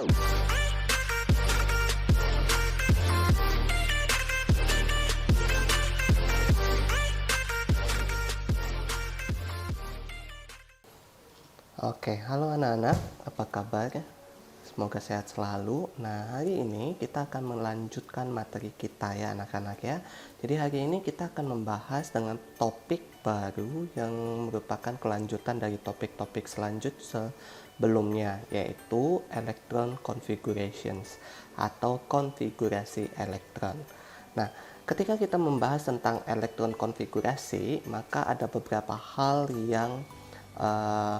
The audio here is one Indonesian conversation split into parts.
Oke, halo anak-anak, apa kabar? Semoga sehat selalu. Nah, hari ini kita akan melanjutkan materi kita ya anak-anak ya. Jadi hari ini kita akan membahas dengan topik baru yang merupakan kelanjutan dari topik-topik sebelumnya, yaitu electron configurations atau konfigurasi elektron. Nah, ketika kita membahas tentang elektron konfigurasi, maka ada beberapa hal yang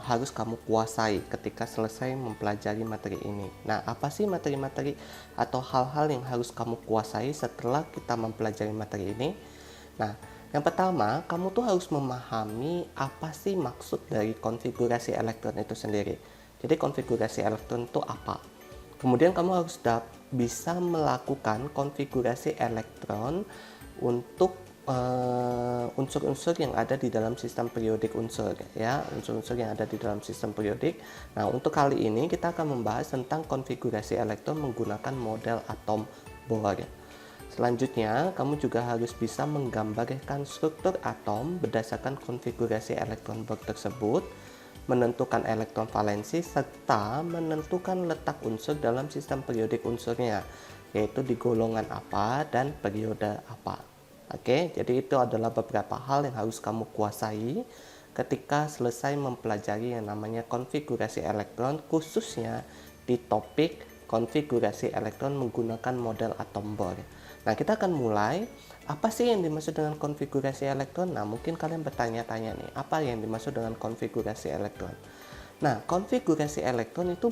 harus kamu kuasai ketika selesai mempelajari materi ini. Nah, apa sih materi-materi atau hal-hal yang harus kamu kuasai setelah kita mempelajari materi ini? Nah, yang pertama, kamu tuh harus memahami apa sih maksud dari konfigurasi elektron itu sendiri. Jadi, konfigurasi elektron itu apa? Kemudian kamu harus bisa melakukan konfigurasi elektron untuk unsur-unsur yang ada di dalam sistem periodik unsur ya, unsur-unsur yang ada di dalam sistem periodik. Nah, untuk kali ini kita akan membahas tentang konfigurasi elektron menggunakan model atom Bohr. Selanjutnya, kamu juga harus bisa menggambarkan struktur atom berdasarkan konfigurasi elektron Bohr tersebut, menentukan elektron valensi serta menentukan letak unsur dalam sistem periodik unsurnya, yaitu di golongan apa dan periode apa. Oke, jadi itu adalah beberapa hal yang harus kamu kuasai ketika selesai mempelajari yang namanya konfigurasi elektron, khususnya di topik konfigurasi elektron menggunakan model atom Bohr. Nah, kita akan mulai. Apa sih yang dimaksud dengan konfigurasi elektron? Nah, mungkin kalian bertanya-tanya nih, apa yang dimaksud dengan konfigurasi elektron? Nah, konfigurasi elektron itu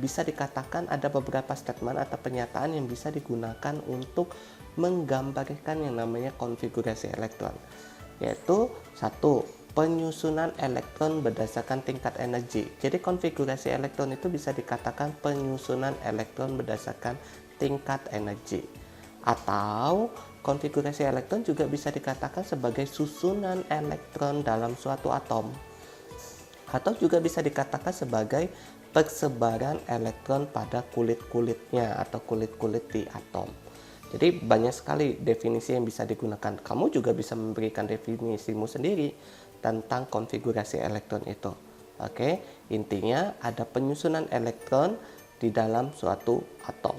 bisa dikatakan ada beberapa statement atau pernyataan yang bisa digunakan untuk menggambarkan yang namanya konfigurasi elektron, yaitu satu, penyusunan elektron berdasarkan tingkat energi. Jadi konfigurasi elektron itu bisa dikatakan penyusunan elektron berdasarkan tingkat energi, atau konfigurasi elektron juga bisa dikatakan sebagai susunan elektron dalam suatu atom, atau juga bisa dikatakan sebagai persebaran elektron pada kulit-kulitnya atau kulit-kulit di atom. Jadi banyak sekali definisi yang bisa digunakan. Kamu juga bisa memberikan definisimu sendiri tentang konfigurasi elektron itu. Oke, intinya ada penyusunan elektron di dalam suatu atom.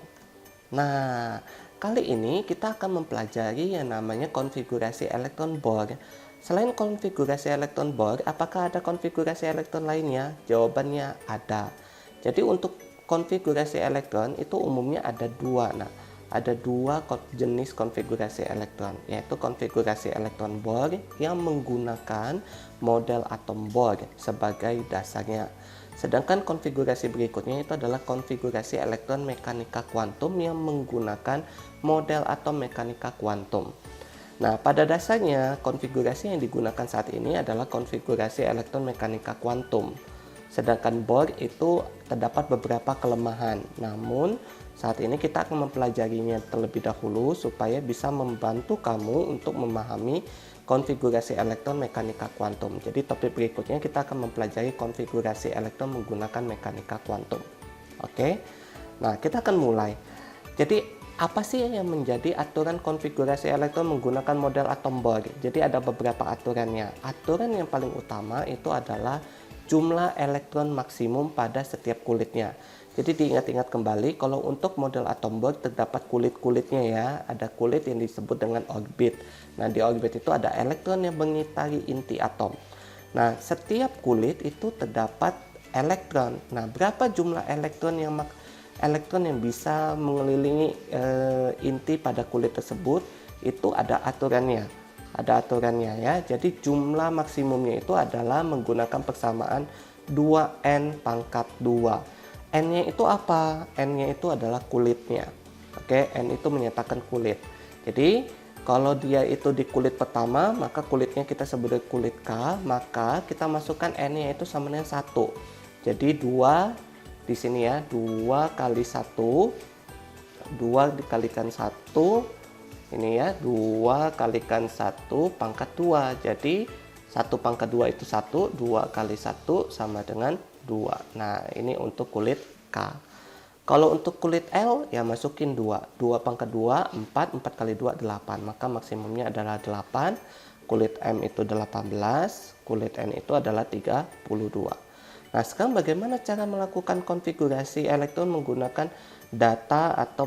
Nah, kali ini kita akan mempelajari yang namanya konfigurasi elektron Bohr. Selain konfigurasi elektron Bohr, apakah ada konfigurasi elektron lainnya? Jawabannya ada. Jadi untuk konfigurasi elektron itu umumnya ada dua. Nah, ada dua jenis konfigurasi elektron, yaitu konfigurasi elektron Bohr yang menggunakan model atom Bohr sebagai dasarnya. Sedangkan konfigurasi berikutnya itu adalah konfigurasi elektron mekanika kuantum yang menggunakan model atom mekanika kuantum. Nah, pada dasarnya konfigurasi yang digunakan saat ini adalah konfigurasi elektron mekanika kuantum. Sedangkan Bohr itu terdapat beberapa kelemahan. Namun, saat ini kita akan mempelajarinya terlebih dahulu supaya bisa membantu kamu untuk memahami konfigurasi elektron mekanika kuantum. Jadi topik berikutnya kita akan mempelajari konfigurasi elektron menggunakan mekanika kuantum. Oke. Nah, kita akan mulai. Jadi apa sih yang menjadi aturan konfigurasi elektron menggunakan model atom Bohr? Jadi ada beberapa aturannya. Aturan yang paling utama itu adalah jumlah elektron maksimum pada setiap kulitnya. Jadi diingat-ingat kembali, kalau untuk model atom Bohr terdapat kulit-kulitnya ya. Ada kulit yang disebut dengan orbit. Nah, di orbit itu ada elektron yang mengitari inti atom. Nah, setiap kulit itu terdapat elektron. Nah, berapa jumlah elektron yang bisa mengelilingi inti pada kulit tersebut? Itu ada aturannya. Ada aturannya ya. Jadi jumlah maksimumnya itu adalah menggunakan persamaan 2n pangkat 2. N-nya itu apa? N-nya itu adalah kulitnya. Oke, N itu menyatakan kulit. Jadi, kalau dia itu di kulit pertama, maka kulitnya kita sebut kulit K, maka kita masukkan N-nya itu sama dengan 1. Jadi 2 di sini ya, 2 kali 1, 2 dikalikan 1, ini ya, 2 kalikan 1 pangkat 2. Jadi 1 pangkat 2 itu 1, 2 kali 1 sama dengan 2. Nah, ini untuk kulit K. Kalau untuk kulit L ya masukin 2. 2 pangkat 2, 4. 4 kali 2, 8. Maka maksimumnya adalah 8. Kulit M itu 18. Kulit N itu adalah 32. Nah, sekarang bagaimana cara melakukan konfigurasi elektron menggunakan data atau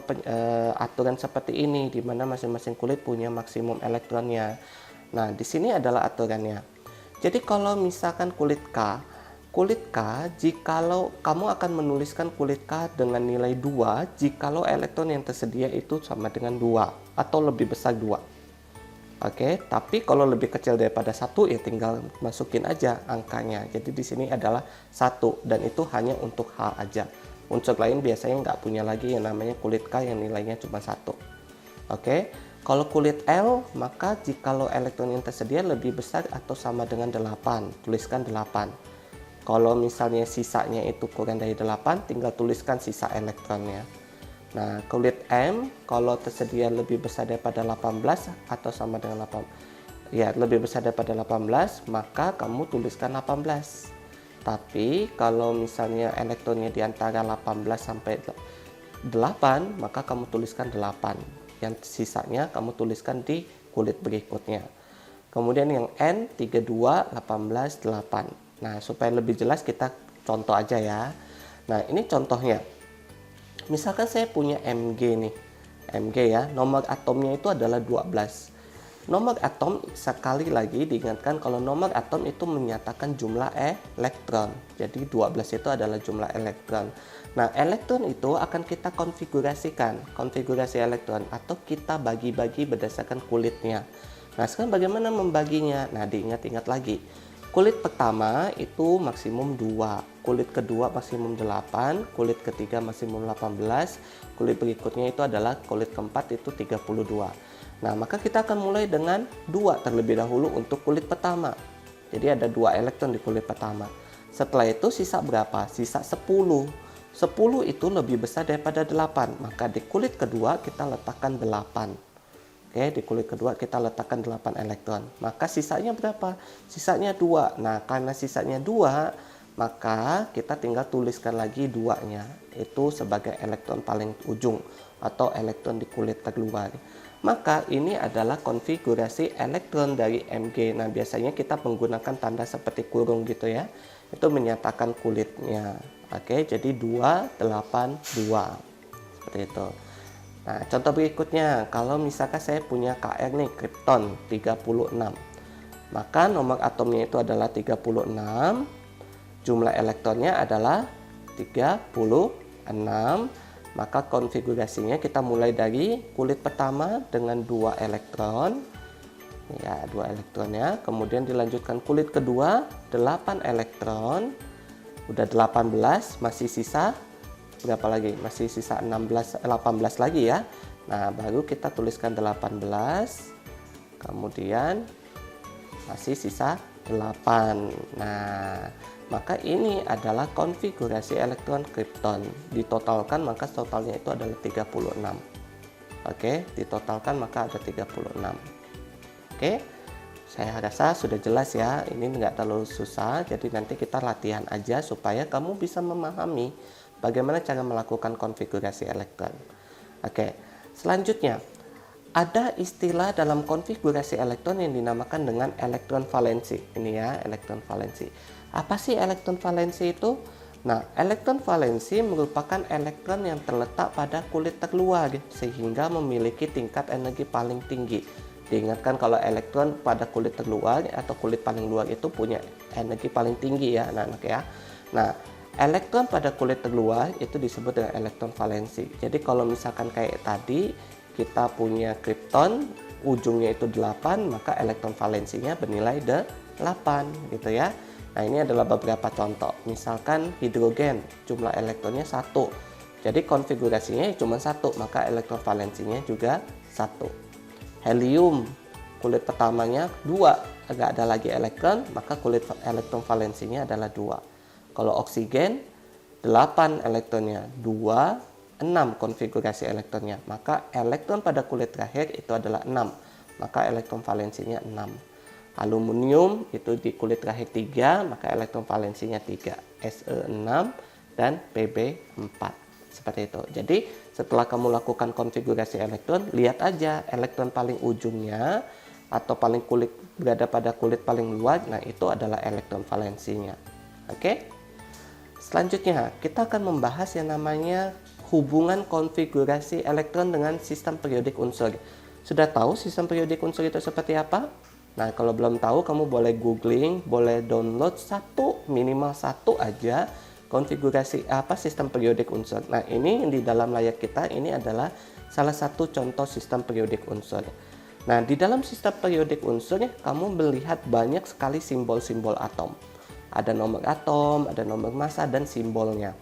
aturan seperti ini, di mana masing-masing kulit punya maksimum elektronnya. Nah, di sini adalah aturannya. Jadi kalau misalkan kulit K, jikalau kamu akan menuliskan kulit K dengan nilai 2, jikalau elektron yang tersedia itu sama dengan 2 atau lebih besar 2. Oke, tapi kalau lebih kecil daripada 1 ya tinggal masukin aja angkanya. Jadi di sini adalah 1 dan itu hanya untuk H aja. Unsur lain biasanya nggak punya lagi yang namanya kulit K yang nilainya cuma 1. Oke, kalau kulit L, maka jikalau elektron yang tersedia lebih besar atau sama dengan 8, tuliskan 8. Kalau misalnya sisanya itu kurang dari 8, tinggal tuliskan sisa elektronnya. Nah, kulit M, kalau tersedia lebih besar daripada 18 atau sama dengan 8, ya lebih besar daripada 18, maka kamu tuliskan 18. Tapi kalau misalnya elektronnya di antara 18 sampai 8, maka kamu tuliskan 8. Yang sisanya kamu tuliskan di kulit berikutnya. Kemudian yang N, 32, 18, 8. Nah, supaya lebih jelas kita contoh aja ya. Nah, ini contohnya. Misalkan saya punya Mg nih. Mg ya, nomor atomnya itu adalah 12. Nomor atom, sekali lagi diingatkan kalau nomor atom itu menyatakan jumlah elektron. Jadi 12 itu adalah jumlah elektron. Nah, elektron itu akan kita konfigurasikan, konfigurasi elektron, atau kita bagi-bagi berdasarkan kulitnya. Nah, sekarang bagaimana membaginya? Nah, diingat-ingat lagi. Kulit pertama itu maksimum 2, kulit kedua maksimum 8, kulit ketiga maksimum 18, kulit berikutnya itu adalah kulit keempat itu 32. Nah, maka kita akan mulai dengan 2 terlebih dahulu untuk kulit pertama. Jadi ada 2 elektron di kulit pertama. Setelah itu sisa berapa? Sisa 10. 10 itu lebih besar daripada 8, maka di kulit kedua kita letakkan 8. Oke, di kulit kedua kita letakkan 8 elektron. Maka sisanya berapa? Sisanya 2. Nah, karena sisanya 2, maka kita tinggal tuliskan lagi 2-nya. Itu sebagai elektron paling ujung atau elektron di kulit terluar. Maka ini adalah konfigurasi elektron dari Mg. Nah, biasanya kita menggunakan tanda seperti kurung gitu ya. Itu menyatakan kulitnya. Oke, jadi 2, 8, 2. Seperti itu. Nah, contoh berikutnya, kalau misalkan saya punya Kr nih, kripton 36. Maka nomor atomnya itu adalah 36, jumlah elektronnya adalah 36. Maka konfigurasinya kita mulai dari kulit pertama dengan 2 elektron. Ya, 2 elektronnya, kemudian dilanjutkan kulit kedua 8 elektron. Udah 18, masih sisa berapa lagi? Masih sisa 18 lagi ya. Nah, baru kita tuliskan 18. Kemudian masih sisa 8. Nah, maka ini adalah konfigurasi elektron kripton. Ditotalkan maka totalnya itu adalah 36. Oke, ditotalkan maka ada 36. Oke. Saya rasa sudah jelas ya. Ini nggak terlalu susah. Jadi nanti kita latihan aja supaya kamu bisa memahami bagaimana cara melakukan konfigurasi elektron. Oke, selanjutnya ada istilah dalam konfigurasi elektron yang dinamakan dengan elektron valensi. Ini ya, elektron valensi. Apa sih elektron valensi itu? Nah, elektron valensi merupakan elektron yang terletak pada kulit terluar sehingga memiliki tingkat energi paling tinggi. Diingatkan kalau elektron pada kulit terluar atau kulit paling luar itu punya energi paling tinggi ya anak-anak ya. Nah, elektron pada kulit terluar itu disebut dengan elektron valensi. Jadi kalau misalkan kayak tadi kita punya kripton ujungnya itu 8, maka elektron valensinya bernilai 8 gitu ya. Nah, ini adalah beberapa contoh. Misalkan hidrogen jumlah elektronnya 1. Jadi konfigurasinya cuma 1, maka elektron valensinya juga 1. Helium kulit pertamanya 2, agak ada lagi elektron, maka kulit elektron valensinya adalah 2. Kalau oksigen 8 elektronnya, 2, 6 konfigurasi elektronnya, maka elektron pada kulit terakhir itu adalah 6, maka elektron valensinya 6. Aluminium itu di kulit terakhir 3, maka elektron valensinya 3, Se6 dan Pb4. Seperti itu. Jadi setelah kamu lakukan konfigurasi elektron, lihat aja elektron paling ujungnya atau paling kulit berada pada kulit paling luar. Nah, itu adalah elektron valensinya. Oke. Selanjutnya, kita akan membahas yang namanya hubungan konfigurasi elektron dengan sistem periodik unsur. Sudah tahu sistem periodik unsur itu seperti apa? Nah, kalau belum tahu, kamu boleh googling, boleh download minimal satu aja konfigurasi sistem periodik unsur. Nah, ini di dalam layar kita ini adalah salah satu contoh sistem periodik unsur. Nah, di dalam sistem periodik unsur kamu melihat banyak sekali simbol-simbol atom. Ada nomor atom, ada nomor massa dan simbolnya.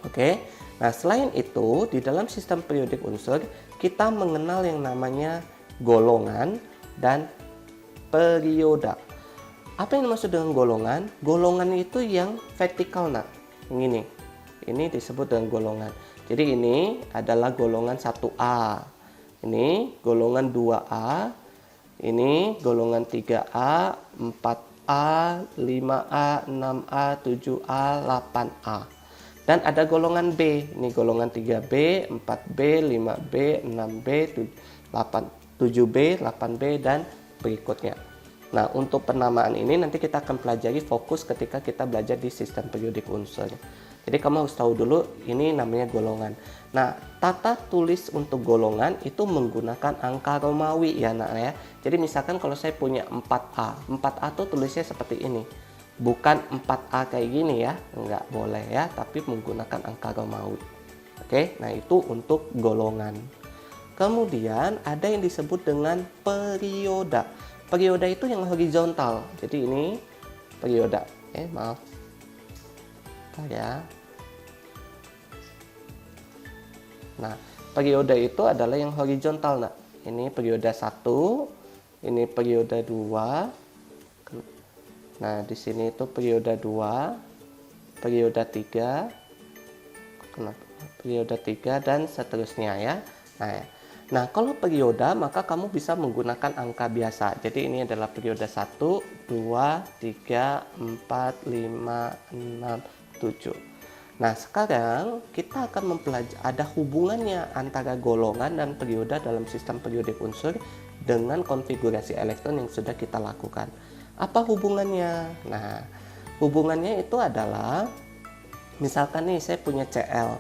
Oke. Nah, selain itu di dalam sistem periodik unsur kita mengenal yang namanya golongan dan perioda. Apa yang dimaksud dengan golongan? Golongan itu yang vertikal, nak. Yang ini disebut dengan golongan. Jadi ini adalah golongan 1A. Ini golongan 2A. Ini golongan 3A, 4A, 5A, 6A, 7A, 8A. Dan ada golongan B. Ini golongan 3B, 4B, 5B, 6B, 7B, 8B, dan berikutnya. Nah, untuk penamaan ini nanti kita akan pelajari fokus ketika kita belajar di sistem periodik unsur. Jadi kamu harus tahu dulu ini namanya golongan. Nah, tata tulis untuk golongan itu menggunakan angka Romawi ya, nak ya. Jadi misalkan kalau saya punya 4A, 4A tuh tulisnya seperti ini. Bukan 4A kayak gini ya, nggak boleh ya, tapi menggunakan angka Romawi. Oke, nah itu untuk golongan. Kemudian ada yang disebut dengan perioda. Perioda itu yang horizontal. Jadi ini perioda. Maaf. Ya. Nah, perioda itu adalah yang horizontal, nak. Ini perioda 1, ini perioda 2. Nah, di sini itu perioda 2, perioda 3. Kenapa? Perioda 3 dan seterusnya ya. Nah, kalau perioda maka kamu bisa menggunakan angka biasa. Jadi ini adalah perioda 1, 2, 3, 4, 5, 6, 7. Nah, sekarang kita akan mempelajari ada hubungannya antara golongan dan perioda dalam sistem periodik unsur dengan konfigurasi elektron yang sudah kita lakukan. Apa hubungannya? Nah, hubungannya itu adalah misalkan nih saya punya Cl.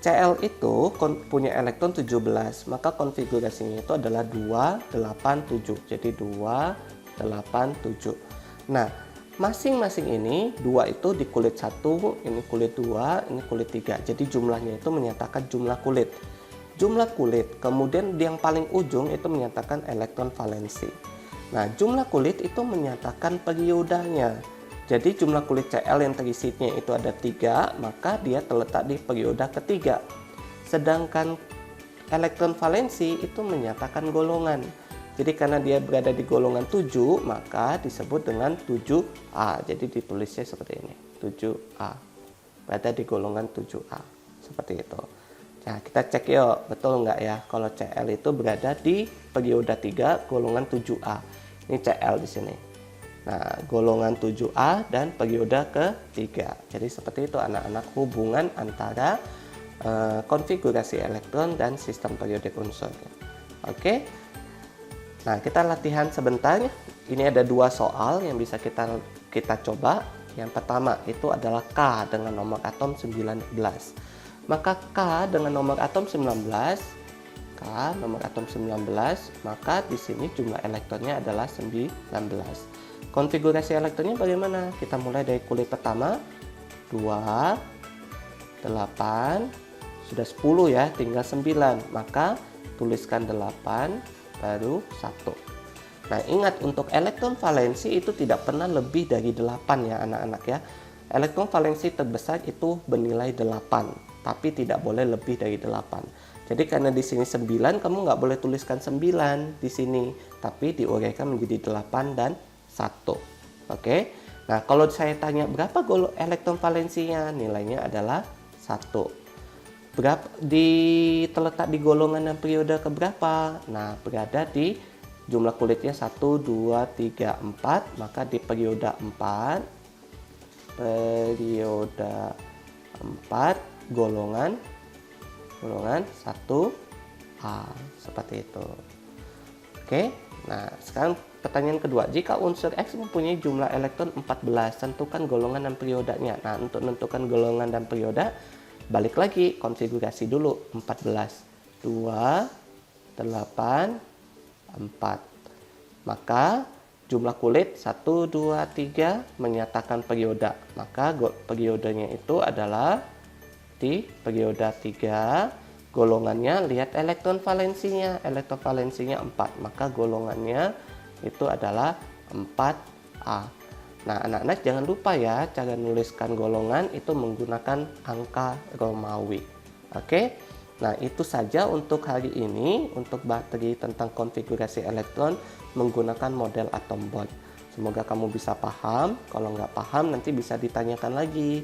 Cl itu punya elektron 17, maka konfigurasinya itu adalah 287. Jadi 287. Nah, masing-masing ini 2 itu di kulit 1, ini kulit 2, ini kulit 3. Jadi jumlahnya itu menyatakan jumlah kulit. Jumlah kulit, kemudian yang paling ujung itu menyatakan elektron valensi. Nah, jumlah kulit itu menyatakan periodanya. Jadi jumlah kulit Cl yang terisinya itu ada 3, maka dia terletak di perioda ketiga. Sedangkan elektron valensi itu menyatakan golongan. Jadi karena dia berada di golongan 7, maka disebut dengan 7A. Jadi ditulisnya seperti ini, 7A. Berada di golongan 7A. Seperti itu. Nah, kita cek yuk, betul nggak ya kalau Cl itu berada di perioda 3, golongan 7A. Ini Cl di sini. Nah, golongan 7A dan perioda ketiga. Jadi seperti itu anak-anak hubungan antara konfigurasi elektron dan sistem periodik unsur. Oke. Nah, kita latihan sebentar. Ini ada 2 soal yang bisa kita coba. Yang pertama itu adalah K dengan nomor atom 19. Maka K dengan nomor atom 19, maka di sini jumlah elektronnya adalah 19. Konfigurasi elektronnya bagaimana? Kita mulai dari kulit pertama, 2, 8, sudah 10 ya, tinggal 9. Maka tuliskan 8, baru 1. Nah, ingat untuk elektron valensi itu tidak pernah lebih dari 8 ya anak-anak ya. Elektron valensi terbesar itu bernilai 8, tapi tidak boleh lebih dari 8. Jadi karena di sini 9, kamu nggak boleh tuliskan 9 di sini, tapi diuraikan menjadi 8 dan 1. Oke. Nah, kalau saya tanya berapa elektron valensinya, nilainya adalah 1. Terletak di golongan dan periode keberapa? Nah, berada di jumlah kulitnya 1, 2, 3, 4, maka di perioda 4, golongan golongan 1A, seperti itu. Oke, nah sekarang pertanyaan kedua, jika unsur X mempunyai jumlah elektron 14, tentukan golongan dan periodanya. Nah, untuk menentukan golongan dan perioda, balik lagi, konfigurasi dulu, 14, 2, 8, 4. Maka jumlah kulit 1, 2, 3 menyatakan perioda. Maka periodanya itu adalah di perioda 3, golongannya lihat elektron valensinya. Elektron valensinya 4, maka golongannya itu adalah 4A. Nah, anak-anak jangan lupa ya, cara menuliskan golongan itu menggunakan angka Romawi. Oke? Nah, itu saja untuk hari ini, untuk materi tentang konfigurasi elektron menggunakan model atom board. Semoga kamu bisa paham. Kalau nggak paham, nanti bisa ditanyakan lagi.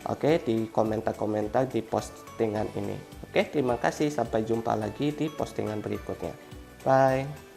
Oke, di komentar-komentar di postingan ini. Oke, terima kasih. Sampai jumpa lagi di postingan berikutnya. Bye.